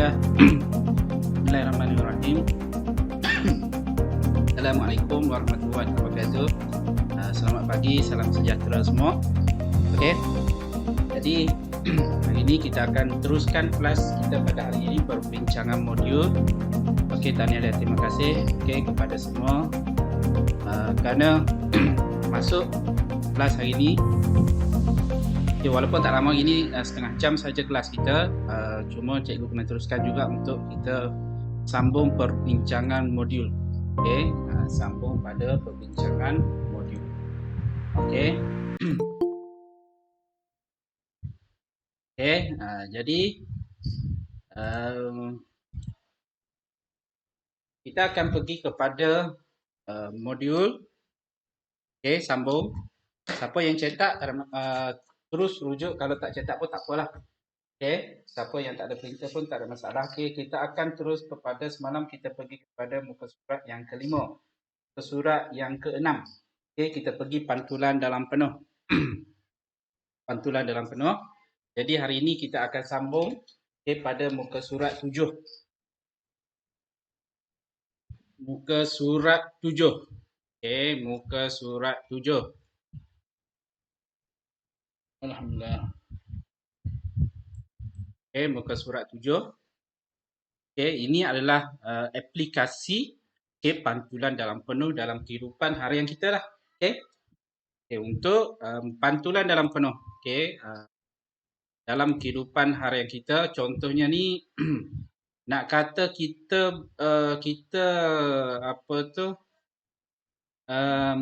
Bismillah. Bismillahirrahmanirrahim. Assalamualaikum warahmatullahi wabarakatuh. Selamat pagi, salam sejahtera semua. Okey. Jadi hari ini kita akan teruskan kelas kita pada hari ini, perbincangan modul. Okey, tahniah dan terima kasih kepada semua kerana masuk kelas hari ini. Okay, walaupun tak lama ini setengah jam saja kelas kita, cuma cikgu kena teruskan juga untuk kita sambung perbincangan modul. Okey, sambung pada perbincangan modul. Okey. Okey, jadi kita akan pergi kepada modul. Okey, sambung. Siapa yang cetak terus rujuk, kalau tak cetak pun tak apalah. Okey, siapa yang tak ada printer pun tak ada masalah. Okey, kita akan terus kepada semalam kita pergi kepada muka surat yang kelima, muka surat yang keenam. Okey, kita pergi pantulan dalam penuh. Pantulan dalam penuh. Jadi hari ini kita akan sambung pada muka surat 7. Muka surat 7. Okey, muka surat 7. Alhamdulillah. Okey, muka surat 7. Okey, ini adalah aplikasi pantulan dalam penuh dalam kehidupan harian kita lah. Okey. Okey, untuk pantulan dalam penuh. Okey, dalam kehidupan harian kita, contohnya ni nak kata kita apa tu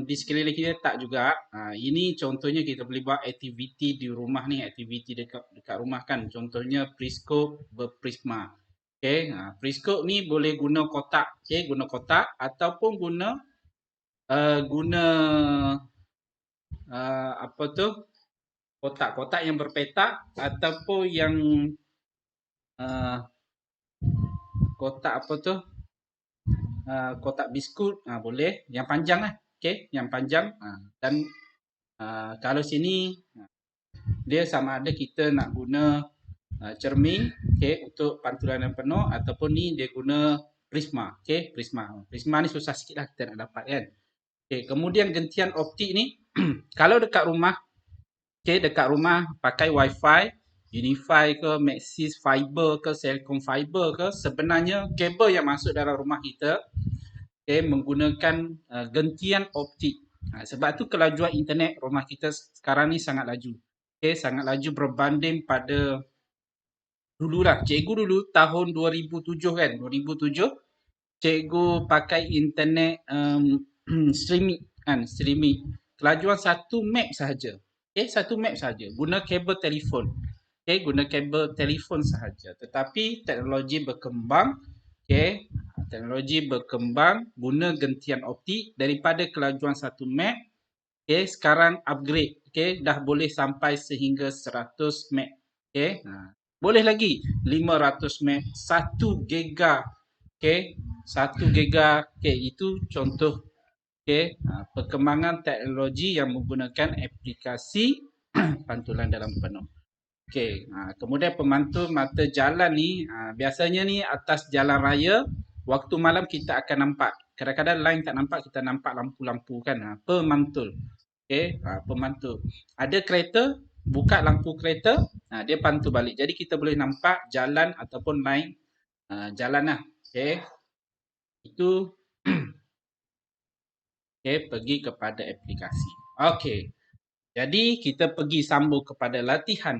di sekeliling kita tak juga. Ini contohnya kita boleh buat aktiviti di rumah ni, aktiviti dekat rumah kan. Contohnya periskop berprisma. Okey, periskop ni boleh guna kotak. Okey, guna kotak ataupun guna apa tu? Kotak-kotak yang berpetak ataupun yang kotak apa tu? Kotak biskut, boleh. Yang panjang lah. Okey, yang panjang. Dan kalau sini dia sama ada kita nak guna cermin, okey, untuk pantulan yang penuh ataupun ni dia guna prisma. Okey, prisma. Prisma ni susah sikit lah kita nak dapat kan. Okey, kemudian gentian optik ni kalau dekat rumah, okey, dekat rumah pakai wifi, Unify ke, Maxis Fiber ke, Celcom Fiber ke, sebenarnya kabel yang masuk dalam rumah kita menggunakan gentian optik. Sebab tu kelajuan internet rumah kita sekarang ni sangat laju. Sangat laju berbanding pada dululah. Cikgu dulu tahun 2007 kan, 2007 cikgu pakai internet streaming kan, streaming. Kelajuan 1 meg sahaja. 1 meg sahaja. Guna kabel telefon. Guna kabel telefon sahaja. Tetapi teknologi berkembang, teknologi berkembang guna gentian optik daripada kelajuan 1 meg, sekarang upgrade, dah boleh sampai sehingga 100 meg. Boleh lagi 500 meg, 1 giga. 1 giga. Itu contoh perkembangan teknologi yang menggunakan aplikasi pantulan dalam penuh. Kemudian pemantul mata jalan ni, biasanya ni atas jalan raya, waktu malam kita akan nampak. Kadang-kadang line tak nampak, kita nampak lampu-lampu kan. Pemantul. Pemantul. Ada kereta, buka lampu kereta, dia pantul balik. Jadi kita boleh nampak jalan ataupun line jalan lah. Itu pergi kepada aplikasi. Jadi kita pergi sambung kepada latihan.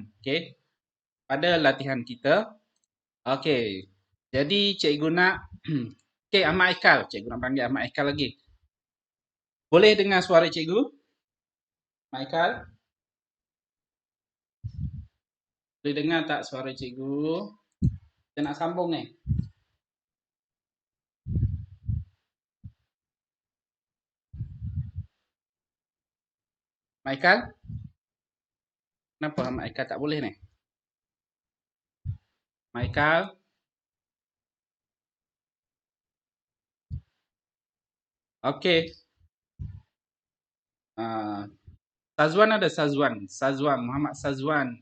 Pada latihan kita. Jadi cikgu nak Ahmad Aikal. Cikgu nak panggil Ahmad Aikal lagi. Boleh dengar suara cikgu? Ahmad Aikal? Boleh dengar tak suara cikgu? Kita nak sambung ni. Ahmad Aikal? Kenapa Ahmad Aikal tak boleh ni? Ahmad Aikal? Okey. Sazwan ada Sazwan. Sazwan, Muhammad Sazwan.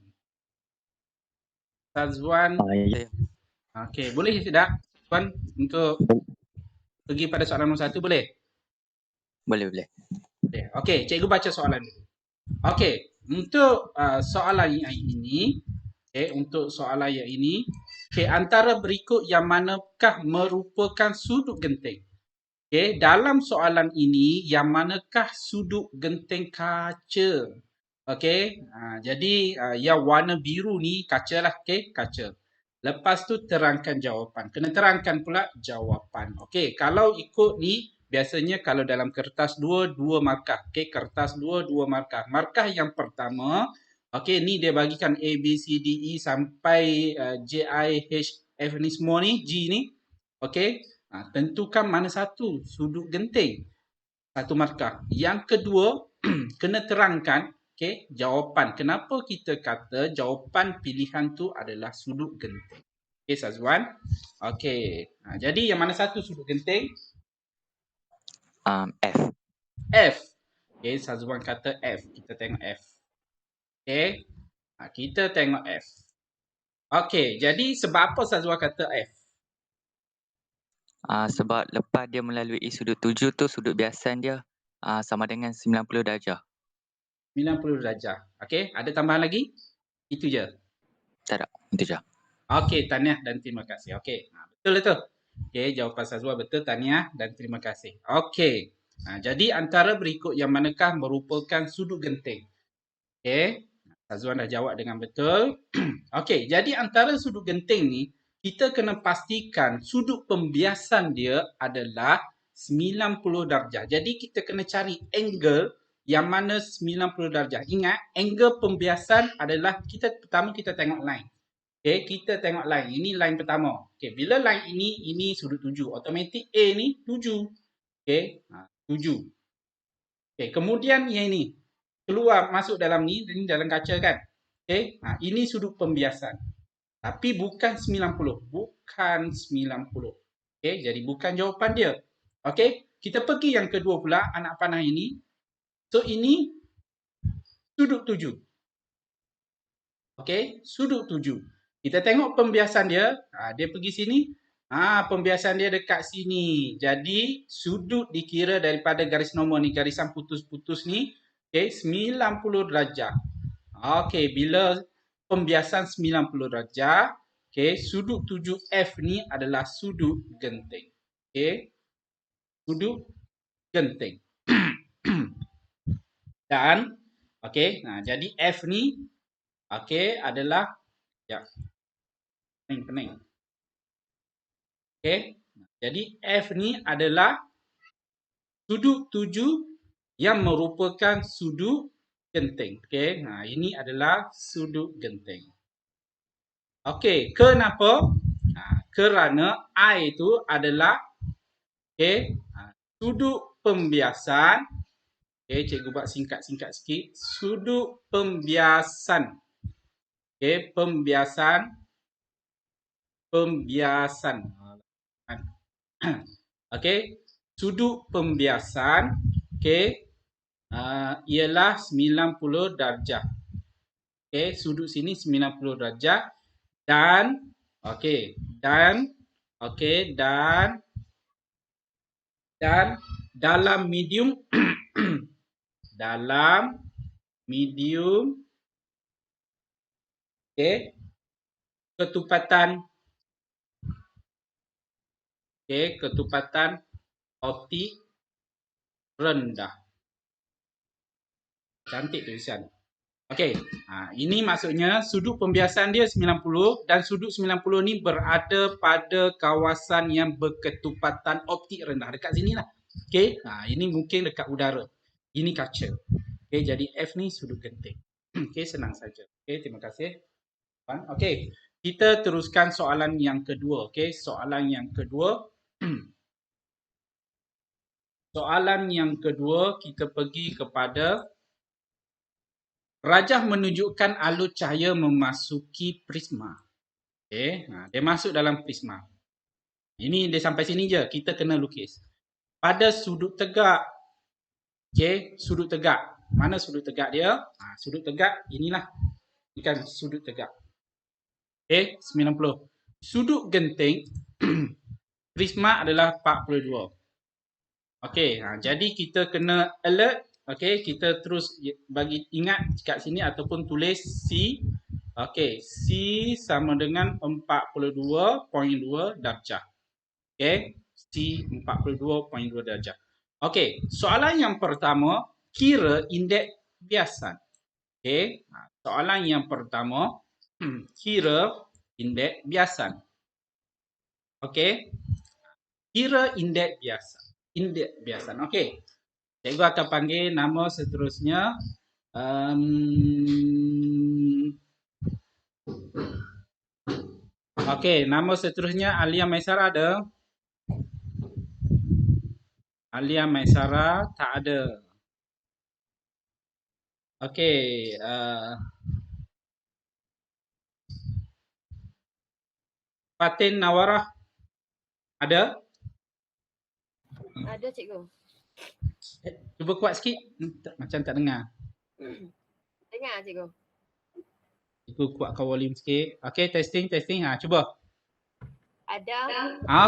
Sazwan. Okey, boleh tidak Tuan untuk pergi pada soalan nombor 1 boleh? Boleh, boleh. Okey, cikgu baca soalan dulu. Okey, untuk soalan yang ini, untuk soalan yang ini, antara berikut yang manakah merupakan sudut genting? Dalam soalan ini, yang manakah sudut genting kaca? Jadi yang warna biru ni kaca lah, kaca. Lepas tu terangkan jawapan. Kena terangkan pula jawapan. Kalau ikut ni, biasanya kalau dalam kertas dua markah. Kertas dua markah. Markah yang pertama, ni dia bagikan A, B, C, D, E sampai J, I, H, F ni semua ni, G ni. Tentukan mana satu sudut genting. Satu markah. Yang kedua, kena terangkan jawapan. Kenapa kita kata jawapan pilihan tu adalah sudut genting. Sazwan. Jadi yang mana satu sudut genting? F. F. Sazwan kata F. Kita tengok F. Kita tengok F. Jadi sebab apa Sazwan kata F? Sebab lepas dia melalui sudut 7 tu, sudut biasan dia sama dengan 90 darjah. 90 darjah. Ada tambahan lagi? Itu je. Tak ada, itu je. Tahniah dan terima kasih. Betul itu. Jawapan Sazwan betul. Tahniah dan terima kasih. Jadi antara berikut yang manakah merupakan sudut genting? Sazwan dah jawab dengan betul. Jadi antara sudut genting ni, kita kena pastikan sudut pembiasan dia adalah 90 darjah. Jadi kita kena cari angle yang mana 90 darjah. Ingat, angle pembiasan adalah pertama kita tengok line. Kita tengok line. Ini line pertama. Bila line ini sudut 7. Automatik A ni 7. 7. Kemudian yang ini. Keluar masuk dalam ni, ini dalam kaca kan. Ini sudut pembiasan. Tapi bukan 90. Bukan 90. Jadi bukan jawapan dia. Kita pergi yang kedua pula, anak panah ini. So ini sudut 7. Sudut 7. Kita tengok pembiasan dia. Dia pergi sini. Pembiasan dia dekat sini. Jadi sudut dikira daripada garis normal ni, garisan putus-putus ni, 90 darjah. Bila pembiasan 90 darjah, sudut 7F ni adalah sudut genting. Sudut genting. Dan jadi F ni adalah pening. Jadi F ni adalah sudut 7 yang merupakan sudut genting. Ini adalah sudut genting. Kenapa? Kerana I itu adalah sudut pembiasan. Cikgu buat singkat-singkat sikit. Sudut pembiasan. Pembiasan. Sudut pembiasan ialah 90 darjah. Sudut sini 90 darjah dan dalam medium ketupatan optik rendah. Cantik tulisan. Ini maksudnya sudut pembiasan dia 90 dan sudut 90 ni berada pada kawasan yang berketupatan optik rendah. Dekat sini lah. Ini mungkin dekat udara. Ini kaca. Jadi F ni sudut genting. Senang saja. Terima kasih. Kita teruskan soalan yang kedua. Soalan yang kedua. Soalan yang kedua, kita pergi kepada rajah menunjukkan alur cahaya memasuki prisma. Dia masuk dalam prisma. Ini dia sampai sini je. Kita kena lukis. Pada sudut tegak. Sudut tegak. Mana sudut tegak dia? Sudut tegak inilah. Ini kan sudut tegak. 90. sudut genting prisma adalah 42. Okey, jadi kita kena alert. Okey, kita terus bagi ingat kat sini ataupun tulis C. Okey, C sama dengan 42.2 darjah. Okey, C 42.2 darjah. Okey, soalan yang pertama, kira indeks biasan. Okey, soalan yang pertama, kira indeks biasan. Okey, kira indeks biasan. Indeks biasan. Okey. Cikgu akan panggil nama seterusnya. Okey, nama seterusnya Alia Maisara ada? Alia Maisara tak ada. Okey, Fatin Nawarah ada? Ada cikgu. Cuba kuat sikit. Macam tak dengar. Dengar cikgu. Cikgu kuatkan volume sikit. Okey, testing. Cuba. Ada.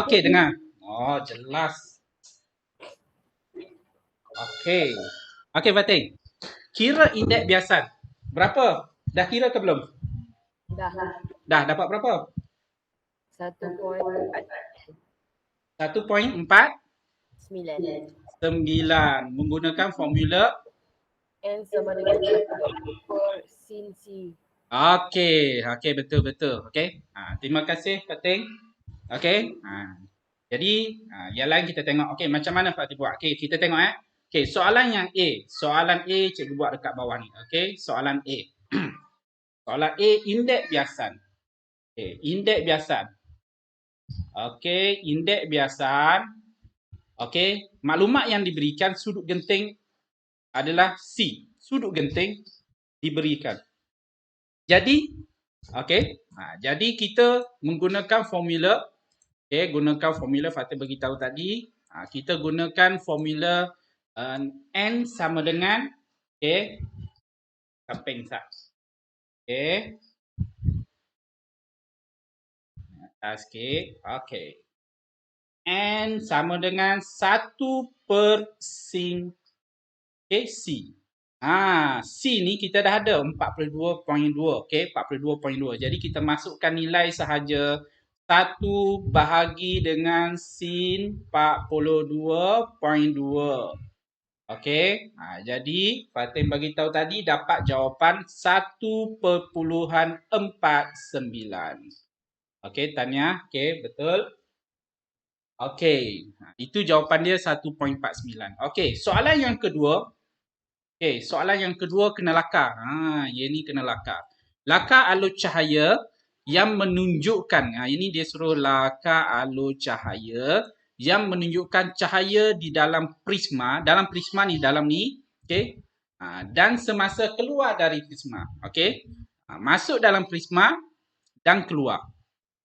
Okey, dengar. Oh, jelas. Okey. Okey, Fatin. Kira indeks biasan. Berapa? Dah kira ke belum? Dah. Dah dapat berapa? 1.4. 1.49 9. menggunakan formula. N sama dengan 1 per sin C. Okey, betul. Okey. Terima kasih Fatin. Okey. Jadi yang lain kita tengok. Okey, macam mana Fatin buat? Okey, kita tengok Okey, soalan yang A. Soalan A cikgu buat dekat bawah ni. Okey, soalan A. Soalan A, indeks biasan. Okey, indeks biasan. Okey, indeks biasan. Okey, maklumat yang diberikan sudut genting adalah C. Sudut genting diberikan. Jadi, okey, jadi kita menggunakan formula. Okey, gunakan formula Fatin beritahu tadi. Kita gunakan formula N sama dengan samping sat. Okey. Atas sikit. Okey. N sama dengan 1 per sin C. C ni kita dah ada 42.2. Okey, 42.2. Jadi kita masukkan nilai sahaja 1 bahagi dengan sin 42.2. Okey. Jadi Fatin bagi tahu tadi dapat jawapan 1.49. Okey, Tanya. Okey, betul. Okey, itu jawapan dia 1.49. Okey, soalan yang kedua. Okey, soalan yang kedua kena lakar. Yang ni kena lakar. Lakar alur cahaya yang menunjukkan, ini dia suruh lakar alur cahaya yang menunjukkan cahaya di dalam prisma. Dalam prisma ni, dalam ni. Okey. Dan semasa keluar dari prisma. Okey. Masuk dalam prisma dan keluar.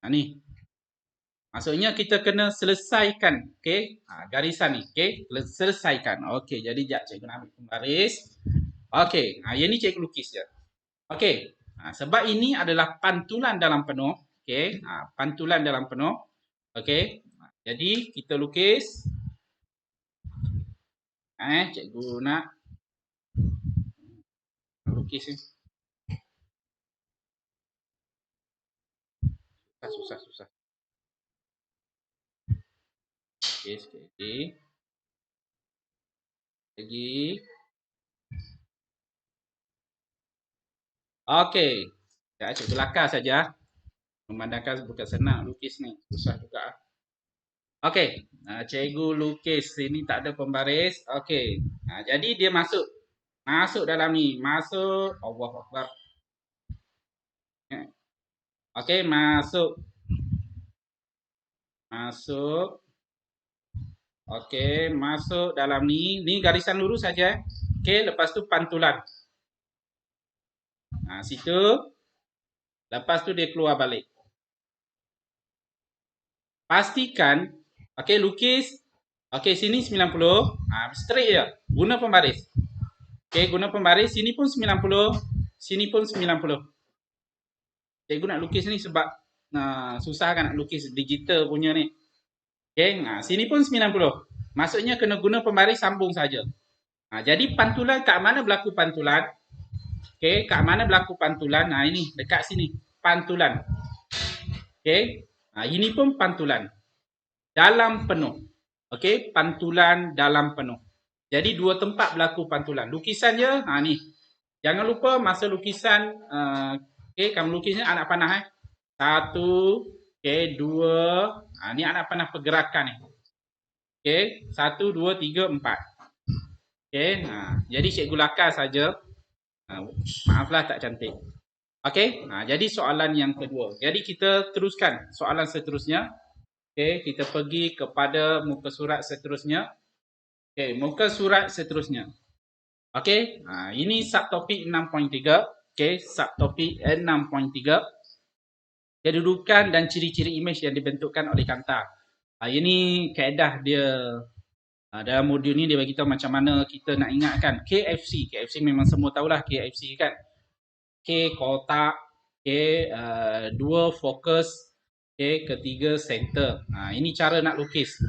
Ni. Maksudnya kita kena selesaikan, okey, garisan ni, okey, selesaikan. Okey, jadi jap cikgu nak ambil pembaris. Okey, yang ni cikgu lukis je. Okey, sebab ini adalah pantulan dalam penuh, okey, pantulan dalam penuh. Okey, jadi kita lukis. Cikgu nak lukis ni. Susah. Okey, sekali lagi. Okey. Ya, cikgu lakar saja. Memandangkan bukan senang lukis ni. Susah juga. Okey. Cikgu lukis. Sini tak ada pembaris. Okey. Jadi dia masuk. Masuk dalam ni. Masuk. Allahuakbar. Okey, masuk. Masuk. Okey, masuk dalam ni. Ni garisan lurus saja. Okey, lepas tu pantulan. Situ. Lepas tu dia keluar balik. Pastikan, okey, lukis. Okey, sini 90. Straight je. Guna pembaris. Okey, guna pembaris. Sini pun 90. Sini pun 90. Cikgu nak lukis ni sebab susah kan nak lukis digital punya ni. Okey, sini pun 90. Maksudnya kena guna pembaris sambung saja. Jadi pantulan kat mana berlaku pantulan? Okey, kat mana berlaku pantulan? Ini dekat sini. Pantulan. Okey. Ini pun pantulan. Dalam penuh. Okey, pantulan dalam penuh. Jadi dua tempat berlaku pantulan. Lukisan je, ni. Jangan lupa masa lukisan, okey, kamu lukisnya anak panah. 1, okey, 2. Ni anak panah pergerakan ni. Okey, 1, 2, 3, 4. Okey, jadi cikgu lakar saja. Maaflah tak cantik. Okey, jadi soalan yang kedua. Jadi kita teruskan soalan seterusnya. Okey, kita pergi kepada muka surat seterusnya. Okey, muka surat seterusnya. Okey, ini subtopik 6.3. Okey, subtopik 6.3. Kedudukan dan ciri-ciri imej yang dibentukkan oleh Kantar. Ini kaedah dia. Dalam modul ni dia bagi tahu macam mana kita nak ingatkan KFC. KFC memang semua tahulah KFC kan. K kotak, K 2 fokus, K ketiga center. Ini cara nak lukis.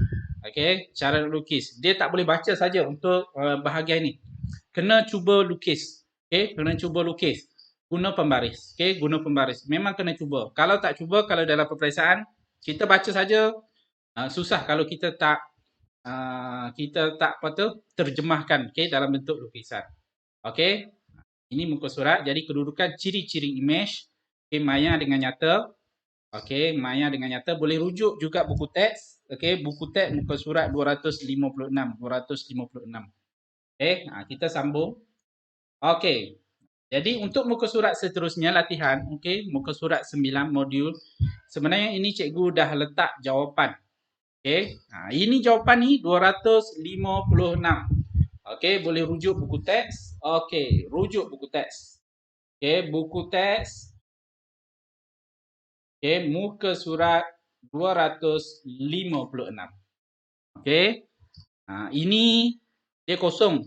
Okey, cara nak lukis. Dia tak boleh baca saja untuk bahagian ni. Kena cuba lukis. Okey, kena cuba lukis. Guna pembaris. Okey, guna pembaris. Memang kena cuba. Kalau tak cuba, kalau dalam peperiksaan kita baca saja, susah kalau kita tak terjemahkan, okey, dalam bentuk lukisan. Okey. Ini muka surat. Jadi kedudukan ciri-ciri imej. Okey, maya dengan nyata. Okey, maya dengan nyata. Boleh rujuk juga buku teks. Okey, buku teks muka surat 256. 256. Okey, kita sambung. Okey. Jadi untuk muka surat seterusnya latihan, okey, muka surat 9 modul. Sebenarnya ini cikgu dah letak jawapan. Okey, ini jawapan ni 256. Okey, boleh rujuk buku teks. Okey, rujuk buku teks. Okey, buku teks. Okey, muka surat 256. Okey. Ini dia kosong.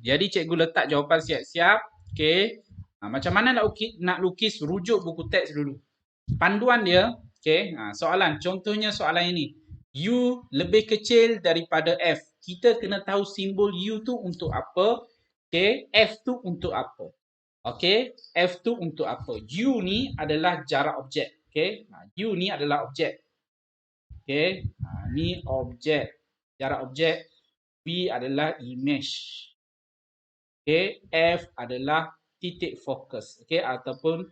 Jadi cikgu letak jawapan siap-siap. Okey. Macam mana nak lukis rujuk buku teks dulu. Panduan dia, okey. Soalan, contohnya soalan ini. U lebih kecil daripada F. Kita kena tahu simbol U tu untuk apa. Okey, F tu untuk apa. Okey, F tu untuk apa. U ni adalah jarak objek. Okey, U ni adalah objek. Okey, ni objek. Jarak objek. V adalah imej. Okey, F adalah titik fokus. Okey, ataupun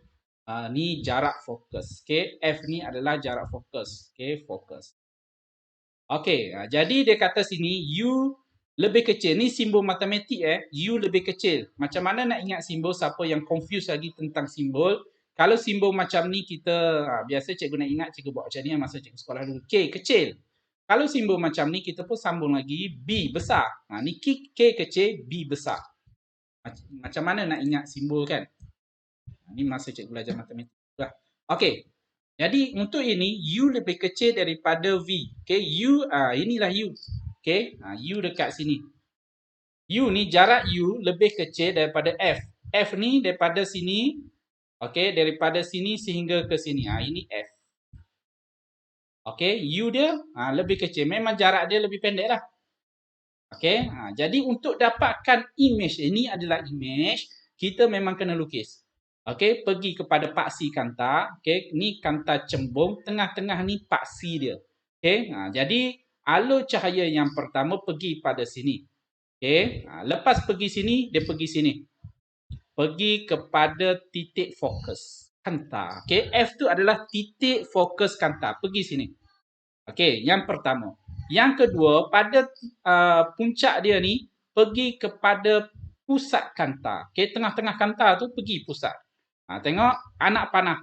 ni jarak fokus. Okey, F ni adalah jarak fokus. Okey, fokus. Okey, jadi dia kata sini U lebih kecil. Ni simbol matematik U lebih kecil. Macam mana nak ingat simbol? Siapa yang confuse lagi tentang simbol? Kalau simbol macam ni kita biasa cikgu nak ingat, cikgu buat macam ni masa cikgu sekolah dulu. K kecil. Kalau simbol macam ni kita pun sambung lagi B besar. Ni K kecil, B besar. Macam mana nak ingat simbol kan? Ni masa cikgu belajar matematik. Okey. Jadi untuk ini U lebih kecil daripada V. Okey, U inilah U. Okey, U dekat sini. U ni jarak U lebih kecil daripada F. F ni daripada sini. Okey, daripada sini sehingga ke sini. Ini F. Okey, U dia lebih kecil. Memang jarak dia lebih pendek lah. Okey, jadi untuk dapatkan imej, ini adalah imej, kita memang kena lukis. Okey, pergi kepada paksi Kantar. Okey, ni Kantar cembung, tengah-tengah ni paksi dia. Okey, jadi alur cahaya yang pertama pergi pada sini. Okey, lepas pergi sini, dia pergi sini. Pergi kepada titik fokus Kantar. Okey, F tu adalah titik fokus Kantar. Pergi sini. Okey, yang pertama. Yang kedua, pada puncak dia ni, pergi kepada pusat Kantar. Okey, tengah-tengah Kantar tu pergi pusat. Tengok anak panah.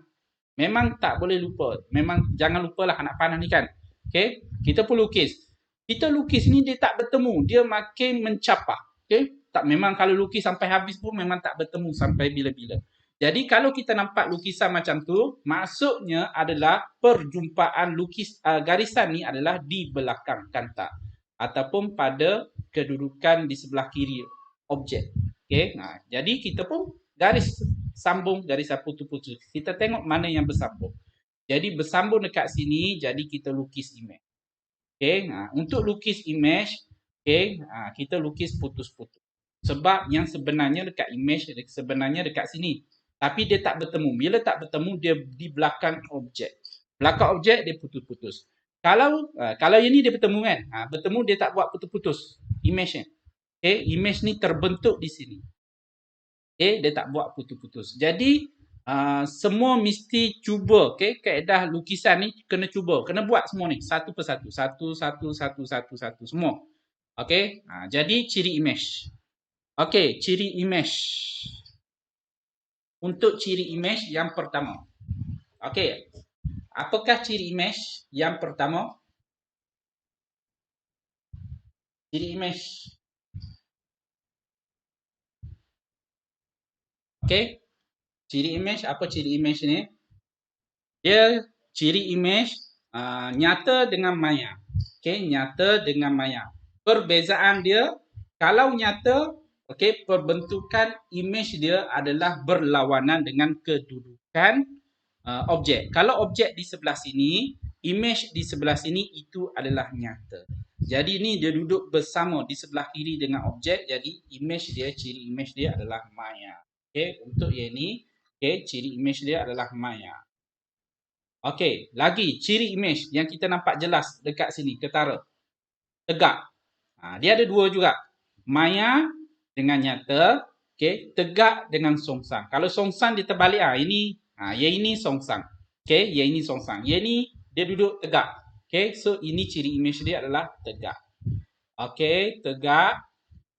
Memang tak boleh lupa. Memang jangan lupalah anak panah ni kan. Okey, kita pun lukis. Kita lukis ni dia tak bertemu. Dia makin mencapah. Okey, tak, memang kalau lukis sampai habis pun memang tak bertemu sampai bila-bila. Jadi kalau kita nampak lukisan macam tu, maksudnya adalah perjumpaan garisan ni adalah di belakang Kantar. Ataupun pada kedudukan di sebelah kiri objek. Okey, jadi kita pun garis sambung, garis putus-putus. Kita tengok mana yang bersambung. Jadi bersambung dekat sini, jadi kita lukis image. Okey, untuk lukis image, okey, kita lukis putus-putus. Sebab yang sebenarnya dekat image sebenarnya dekat sini. Tapi dia tak bertemu. Bila tak bertemu, dia di belakang objek. Belakang objek dia putus-putus. Kalau yang ni dia bertemu kan? Bertemu dia tak buat putus-putus image-nya. Okey, image ni terbentuk di sini. Okey, dia tak buat putus-putus. Jadi semua mesti cuba, okey, kaedah lukisan ni kena cuba, kena buat semua ni satu persatu, satu semua. Okey, jadi ciri image. Okey, ciri image. Untuk ciri image yang pertama. Okey. Apakah ciri image yang pertama? Ciri image. Okey. Ciri image, apa ciri image ni? Dia ciri image nyata dengan maya. Okey, nyata dengan maya. Perbezaan dia, kalau nyata, okey, perbentukan image dia adalah berlawanan dengan kedudukan objek. Kalau objek di sebelah sini, image di sebelah sini, itu adalah nyata. Jadi ni dia duduk bersama di sebelah kiri dengan objek, jadi image dia, ciri image dia adalah maya. Okey, untuk yang ni, okey, ciri image dia adalah maya. Okey, lagi ciri image yang kita nampak jelas dekat sini, ketara. Tegak. Dia ada dua juga. Maya dengan nyata, okey, tegak dengan songsang. Kalau songsang dia terbalik, yang ini songsang. Okey, yang ini songsang. Yang ni dia duduk tegak. Okey, so ini ciri image dia adalah tegak. Okey, tegak.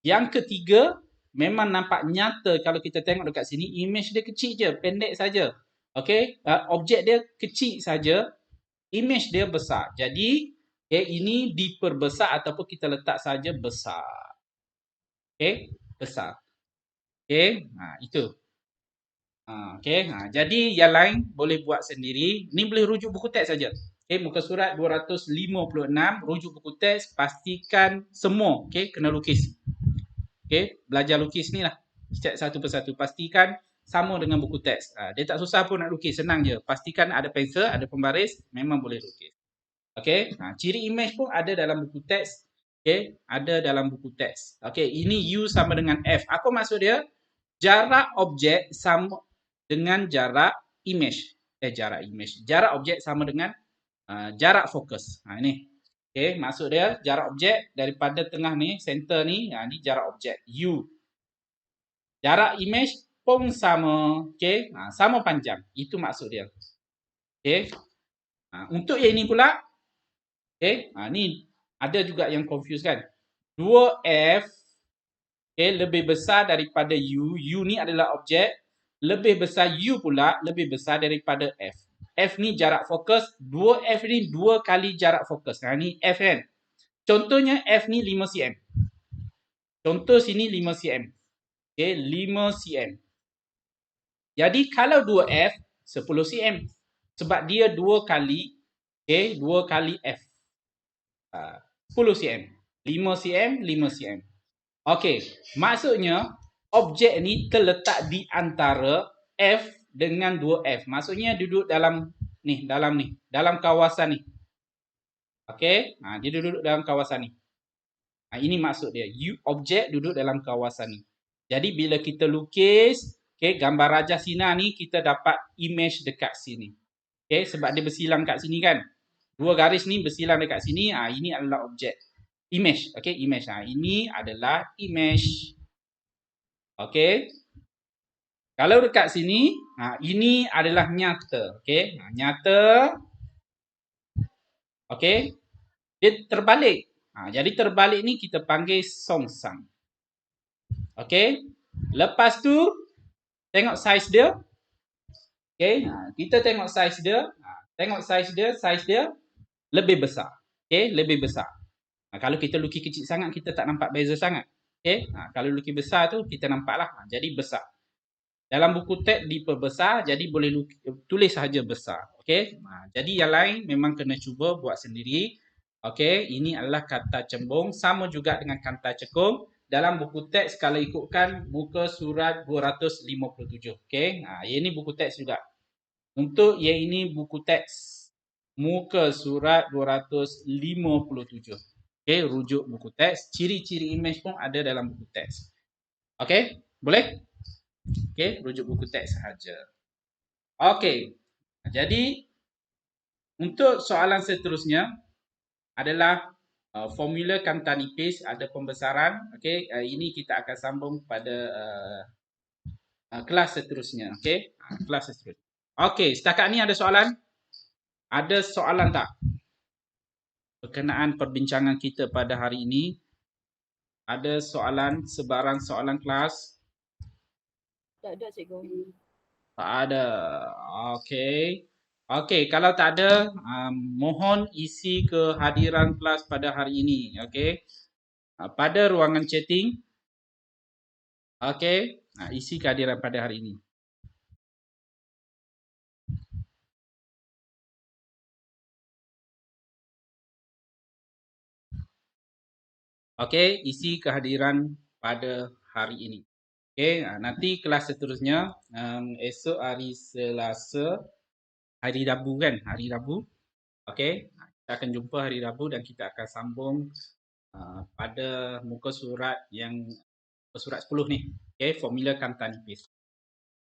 Yang ketiga, memang nampak nyata kalau kita tengok dekat sini, image dia kecil je, pendek saja. Okey, objek dia kecil saja, image dia besar. Jadi, ini diperbesar ataupun kita letak saja besar. Okey, besar. Okey, itu. Okey, jadi yang lain boleh buat sendiri. Ni boleh rujuk buku teks saja. Okey, muka surat 256, rujuk buku teks, pastikan semua, okey, kena lukis. Okey, belajar lukis ni lah. Setiap satu persatu pastikan sama dengan buku teks. Dia tak susah pun nak lukis, senang je. Pastikan ada pensel, ada pembaris, memang boleh lukis. Okey, ciri image pun ada dalam buku teks. Okey, ada dalam buku teks. Okey, ini U sama dengan F. Apa maksud dia? Jarak objek sama dengan jarak image. Jarak objek sama dengan jarak fokus. Ini. Okey, maksud dia jarak objek daripada tengah ni, center ni, ni jarak objek U. Jarak image pun sama, okey, sama panjang. Itu maksud dia. Okey. Untuk yang ini pula, okey, ni ada juga yang confuse kan. 2F, okey, lebih besar daripada U. U ni adalah objek, lebih besar U pula, lebih besar daripada F. F ni jarak fokus, 2F ni 2 kali jarak fokus. Ni F kan. Contohnya F ni 5 cm. Contoh sini 5 cm. Okey, 5 cm. Jadi kalau 2F 10 cm. Sebab dia 2 kali, okey, 2 kali F. 10 cm. 5 cm, 5 cm. Okey, maksudnya objek ni terletak di antara F dengan 2F. Maksudnya duduk dalam ni, dalam kawasan ni. Okey, dia duduk dalam kawasan ni. Ini maksud dia. Objek duduk dalam kawasan ni. Jadi bila kita lukis, okey, gambar Raja Sinar ni kita dapat image dekat sini. Okey, sebab dia bersilang kat sini kan. Dua garis ni bersilang dekat sini. Ini adalah objek. Image. Okey, image. Ini adalah image. Okey. Kalau dekat sini, ini adalah nyata. Okey, nyata. Okey. Dia terbalik. Jadi terbalik ni kita panggil songsang. Okey. Lepas tu, tengok saiz dia. Okey. Kita tengok saiz dia. Tengok saiz dia lebih besar. Okey, lebih besar. Kalau kita lukis kecil sangat, kita tak nampak beza sangat. Okey. Kalau lukis besar tu, kita nampaklah. Jadi besar. Dalam buku teks diperbesar, jadi boleh tulis sahaja besar. Okey. Jadi yang lain memang kena cuba buat sendiri. Okey, ini adalah kata cembung, sama juga dengan kata cekung. Dalam buku teks kalau ikutkan muka surat 257. Okey, ini buku teks juga. Untuk yang ini buku teks. Muka surat 257. Okey, rujuk buku teks. Ciri-ciri imej pun ada dalam buku teks. Okey, boleh? Okey, rujuk buku teks sahaja. Okey. Jadi untuk soalan seterusnya adalah formula kanta nipis, ada pembesaran. Okey, ini kita akan sambung pada kelas seterusnya. Okey, kelas seterusnya. Okey, setakat ni ada soalan? Ada soalan tak? Berkenaan perbincangan kita pada hari ini. Ada soalan, sebarang soalan kelas? Tak ada cikgu. Tak ada. Okey. Okey, kalau tak ada, mohon isi kehadiran kelas pada hari ini. Okey. Pada ruangan chatting. Okey. Isi kehadiran pada hari ini. Okey, isi kehadiran pada hari ini. Okey, nanti kelas seterusnya esok hari Selasa, hari Rabu kan? Hari Rabu. Okey, kita akan jumpa hari Rabu dan kita akan sambung pada muka surat yang surat 10 ni. Okey, formula kanta nipis.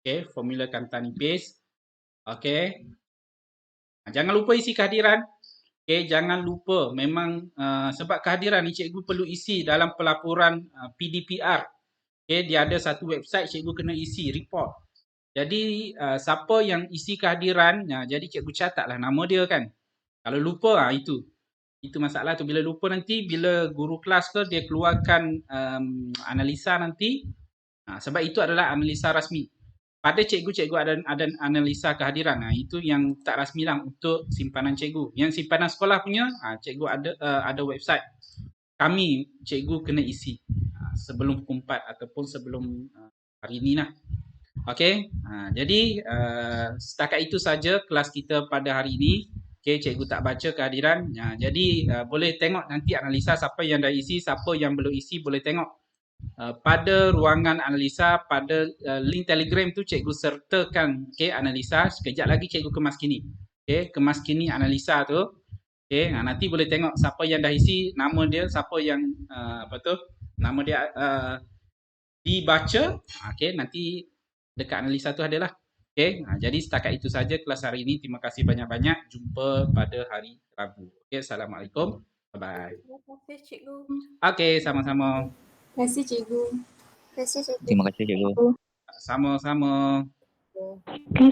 Okey, formula kanta nipis. Okey. Jangan lupa isi kehadiran. Okey, jangan lupa memang sebab kehadiran ni cikgu perlu isi dalam pelaporan PDPR. Okey, dia ada satu website cikgu kena isi report. Jadi siapa yang isi kehadiran, jadi cikgu catatlah nama dia kan. Kalau lupa itu masalah tu. Bila lupa nanti bila guru kelas ke dia keluarkan analisa nanti. Sebab itu adalah analisa rasmi. Pada cikgu ada analisa kehadiran. Itu yang tak rasmi lah untuk simpanan cikgu. Yang simpanan sekolah punya, cikgu ada website. Kami, cikgu kena isi sebelum pukul 4 ataupun sebelum hari ni lah. Okey, jadi setakat itu saja kelas kita pada hari ini. Okey, cikgu tak baca kehadiran. Jadi boleh tengok nanti analisa siapa yang dah isi, siapa yang belum isi boleh tengok. Pada ruangan analisa, pada link Telegram tu cikgu sertakan analisa. Sekejap lagi cikgu kemas kini. Kemas kini analisa tu. Nanti boleh tengok siapa yang dah isi, nama dia, siapa yang nama dia dibaca. Nanti dekat analisa tu adalah. Jadi setakat itu saja kelas hari ini. Terima kasih banyak-banyak. Jumpa pada hari Rabu. Assalamualaikum. Bye-bye. Terima kasih cikgu. Sama-sama. Terima kasih cikgu. Terima kasih cikgu. Sama-sama. Terima kasih.